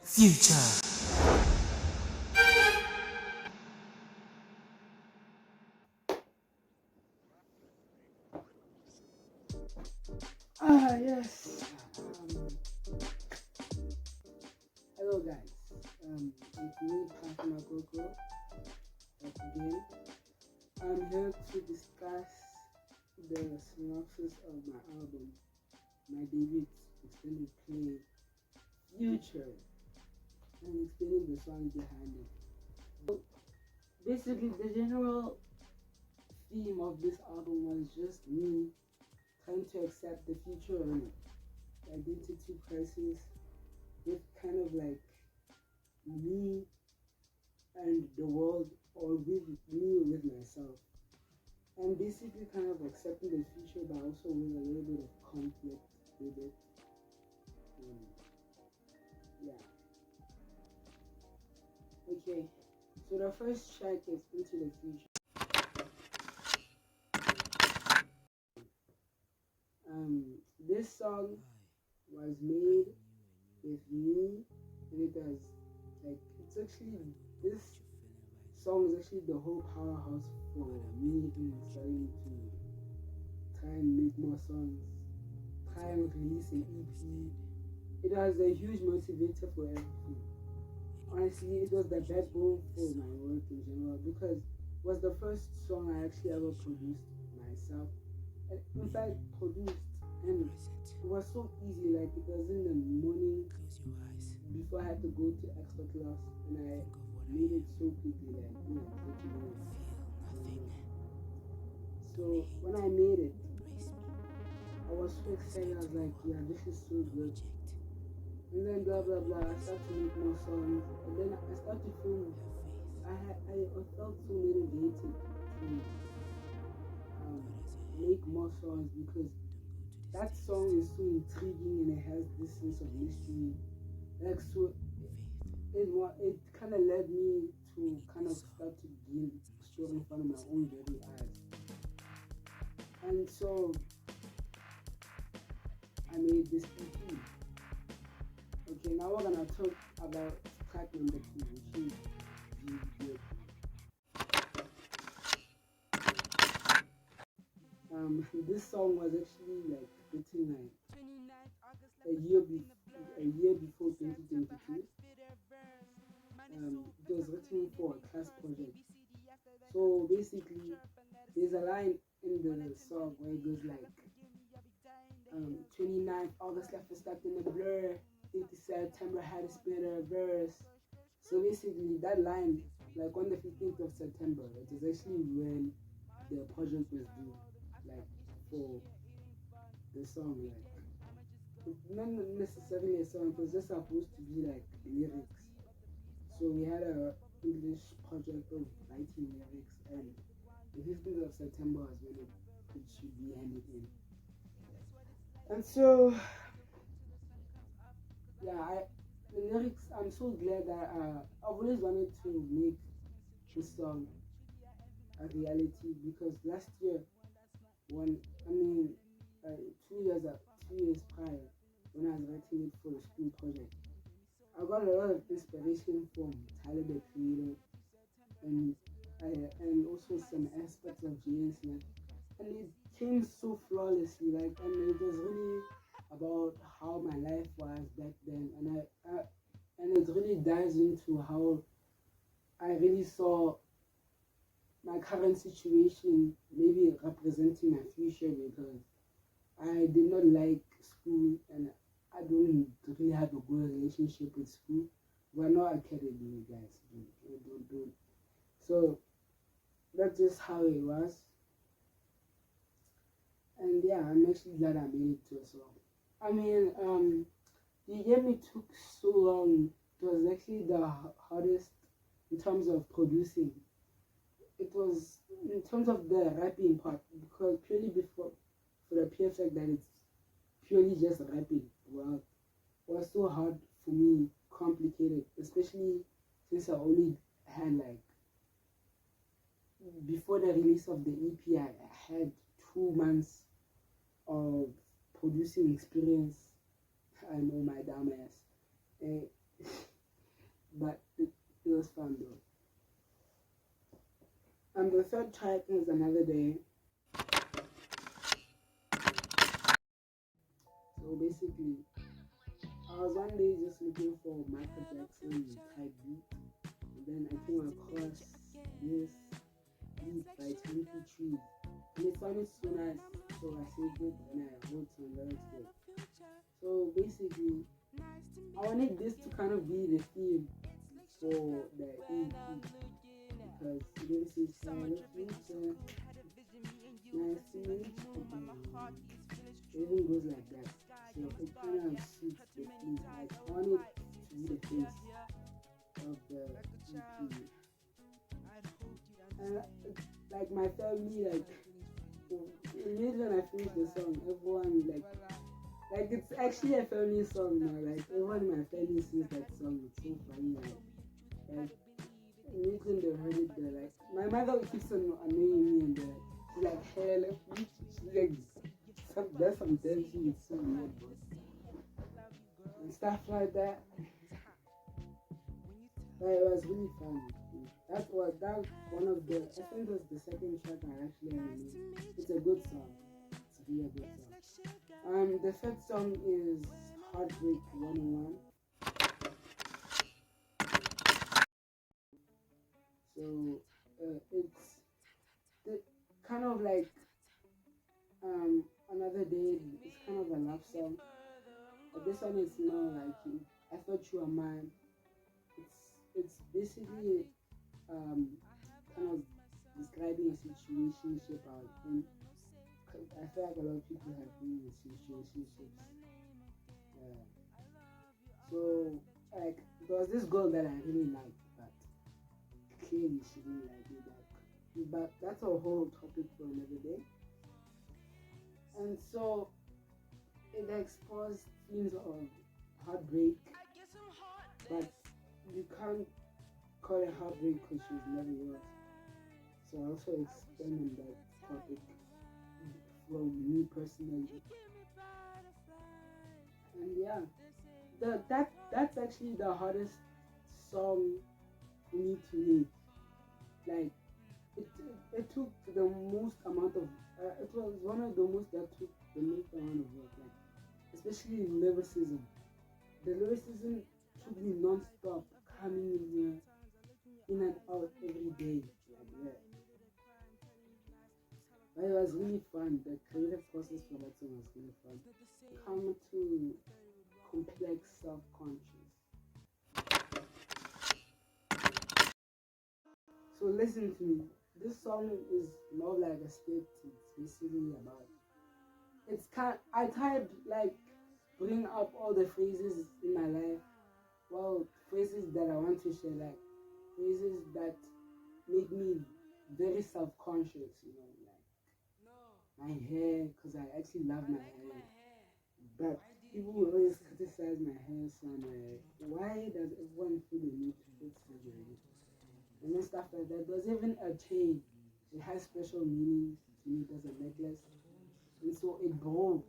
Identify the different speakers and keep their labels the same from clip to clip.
Speaker 1: Future.
Speaker 2: Yes. Hello guys. It's me, Fatima Coco. Again, I'm here to discuss the synopsis of my album, my debut extended play, Future, and explaining the song behind it. So basically, the general theme of this album was just me trying to accept the future and identity crisis with kind of like me and the world, or with me with myself, and basically kind of accepting the future but also with a little bit of conflict with it. Yeah. Okay, so the first track is Into the Future. This song was made with me, and it has like, it's actually, this song is actually the whole powerhouse for me in starting to try and make more songs, try and release an EP. It was a huge motivator for everything. Honestly, it was the backbone for my work in general, because it was the first song I actually ever produced myself. And in fact, produced, and it was so easy. Like, it was in the morning before I had to go to extra class, and I made it so quickly, like, 30 minutes. So when I made it, I was so excited. I was like, yeah, this is so good. And then blah blah blah, I started to make more songs, and then I started to feel I felt so motivated to make more songs, because that song is so intriguing and it has this sense of mystery. Like, so it kind of led me to kind of start to build story in front of my own very eyes. And so I made this EP. Okay, now we're gonna talk about track number 2, which is G. This song was actually like written like a year before 2022. It was written for a class project. So basically, there's a line in the song where it goes like, 29th August left us stuck in the blur, 50 September had to spit a verse. So basically, that line, like on the 15th of September, it is actually when the project was due, like for the song, like not necessarily a song, it was just supposed to be like lyrics. So we had a English project of writing lyrics, and the 15th of September was when it should be handed in. And so, yeah, the lyrics, I'm so glad that I've always wanted to make this song a reality, because last year, when, I mean, 2 years prior, when I was writing it for a school project, I got a lot of inspiration from Tyler the Creator, and and also some aspects of James Smith, and it came so flawlessly. Like, and it was really about how my life was back then, and it really dives into how I really saw my current situation maybe representing my future, because I did not like school, and I don't really have a good relationship with school. We're not academy guys. Don't. So that's just how it was. And yeah, I'm actually glad I made it to a song. I mean, the game took so long. It was actually the hardest in terms of producing. It was in terms of the rapping part, because purely before, for the pure fact that it's purely just rapping. Well, it was so hard for me, complicated, especially since I only had like, before the release of the EP, I had 2 months of producing experience. I know my dumb ass. fun though. And the third track is Another Day. So basically, I was one day just looking for Michael Jackson type beat, and then I came across this beat by 23, and it sounded so nice, so I saved it and I wrote some lyrics to it. So basically, I wanted this to kind of be the theme for the EP, because this is kind of future, nice to meet you. It even goes like that. So it kind of suits the theme. I wanted to be the face of the EP. And like my family, like immediately when I finished the song, everyone like it's actually a family song now. Like everyone in my family sings that song. It's so funny. Like immediately they heard it, they're like, my mother keeps on annoying me, and she's like, hey, she's like, there's some dancing, it's so weird, and stuff like that. But it was really fun. That was one of the, I think it was the second track I actually released. It's a good song. It's really a good song. The third song is Heartbreak 101. So it's kind of like Another Day. It's kind of a love song. But this one is more like I Thought You Were Mine. It's basically kind of describing a situationship I was in. I feel like a lot of people have been in situationships. So like there was this girl that I really liked, but clearly she didn't like me back. But that's a whole topic for another day. And so it exposed themes of heartbreak, but you can't call it heartbreak because she was never yours. So I also expand on that topic from me personally. And yeah, that's actually the hardest song for me to make. Like it took the most amount of it was one of the most that took the most amount of work, like especially lyricism. The lyricism took me non-stop, coming in here in and out every day, like that. But it was really fun. The creative process for that song was really fun. Come to complex self-conscious. So listen to me. This song is more like a state. It's basically about. I tried like bring up all the phrases in my life. Well, phrases that I want to share, like phrases that make me very self-conscious. Like my hair, because I actually love my hair. But people will always criticize my hair, so I'm like, why does everyone feel the need to criticize my hair? And then stuff like that. There's even a chain. It has special meanings to me. There's a necklace. And so it broke.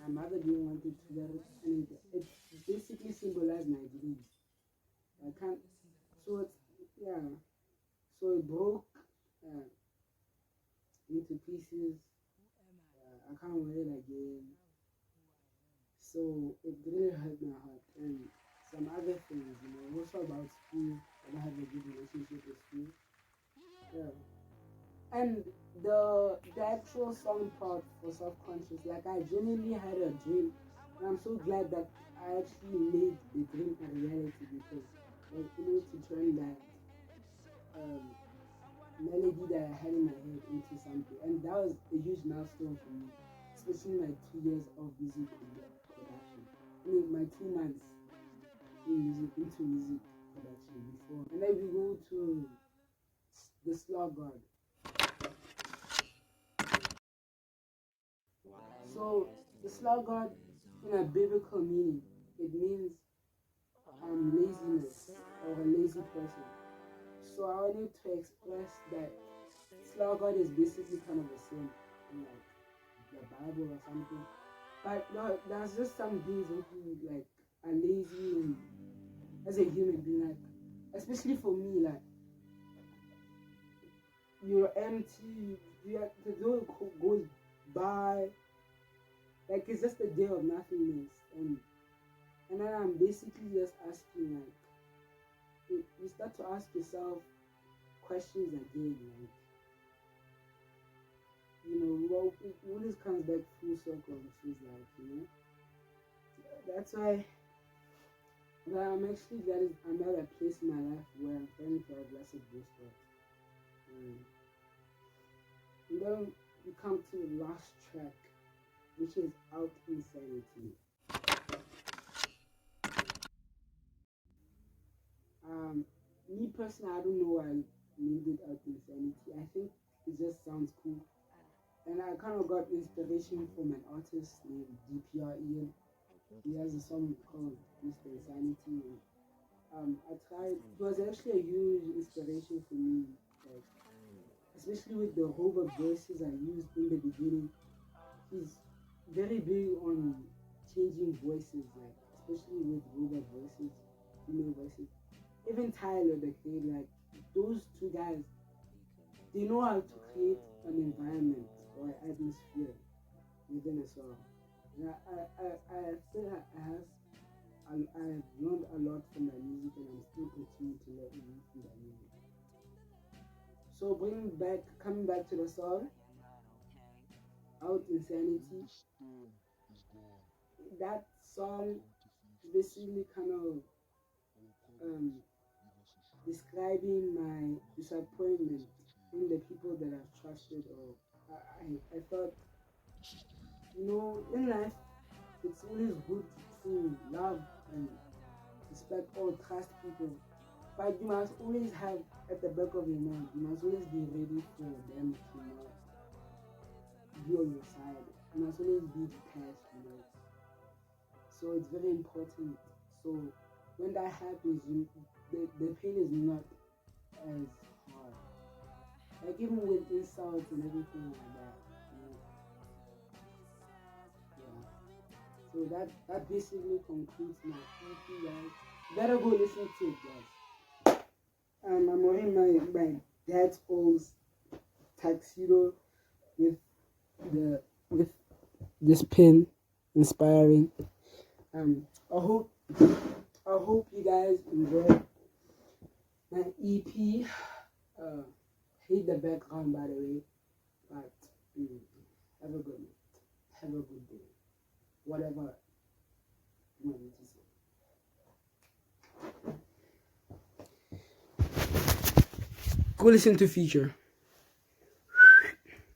Speaker 2: My mother didn't want it to wear it. And it basically symbolized my dreams. I can't. So it's, yeah. So it broke into pieces. I can't wear it again. So it really hurt my heart. And some other things, also about school. I don't have a good relationship with school. Yeah. And the actual song part for self-conscious, like I genuinely had a dream, and I'm so glad that I actually made the dream a reality, because I was able to turn that melody that I had in my head into something, and that was a huge milestone for me, especially my 2 years of music production. I mean, my 2 months into music production before. And then we go to the SLUGGARD. So the SLUGGARD, in a biblical meaning, it means laziness or a lazy person. So I wanted to express that SLUGGARD is basically kind of a sin in like the Bible or something. But no, there's just some things who like are lazy, and as a human being, like especially for me, like you're empty, the day goes by, like it's just a day of nothingness, and then I'm basically just asking, like, you start to ask yourself questions again, like, well, it always comes back full circle, it feels like, that's why. But I'm actually glad I'm at a place in my life where I'm trying to have less of those thoughts. And then we come to the last track, which is Out Insanity. Me personally, I don't know why I named it Out Insanity. I think it just sounds cool. And I kind of got inspiration from an artist named DPR Ian. He has a song called Mr. Insanity. I tried, it was actually a huge inspiration for me, like, especially with the robot voices I used in the beginning. He's very big on changing voices, like, especially with robot voices, female voices. Even Tyler, the kid, like, those two guys, they know how to create an environment or an atmosphere within a song. And I feel like I've learned a lot from that music, and I'm still continuing to learn from that music. So coming back to the song, Out Insanity, that song basically kind of describing my disappointment in the people that I've trusted, or I thought, in life, it's always good to love and respect or trust people, but you must always have at the back of your mind, you must always be ready for them to not be on your side. You must always be detached. So it's very important. So when that happens, the pain is not as hard. Like even with insults and everything like that. Yeah. So that basically concludes my EP, guys. Better go listen to it, guys. I'm wearing my dad's old tuxedo with this pin, inspiring. I hope you guys enjoy my EP. Hate the background, by the way, but have a good night, have a good day, whatever you want me to say. Go listen to Feature.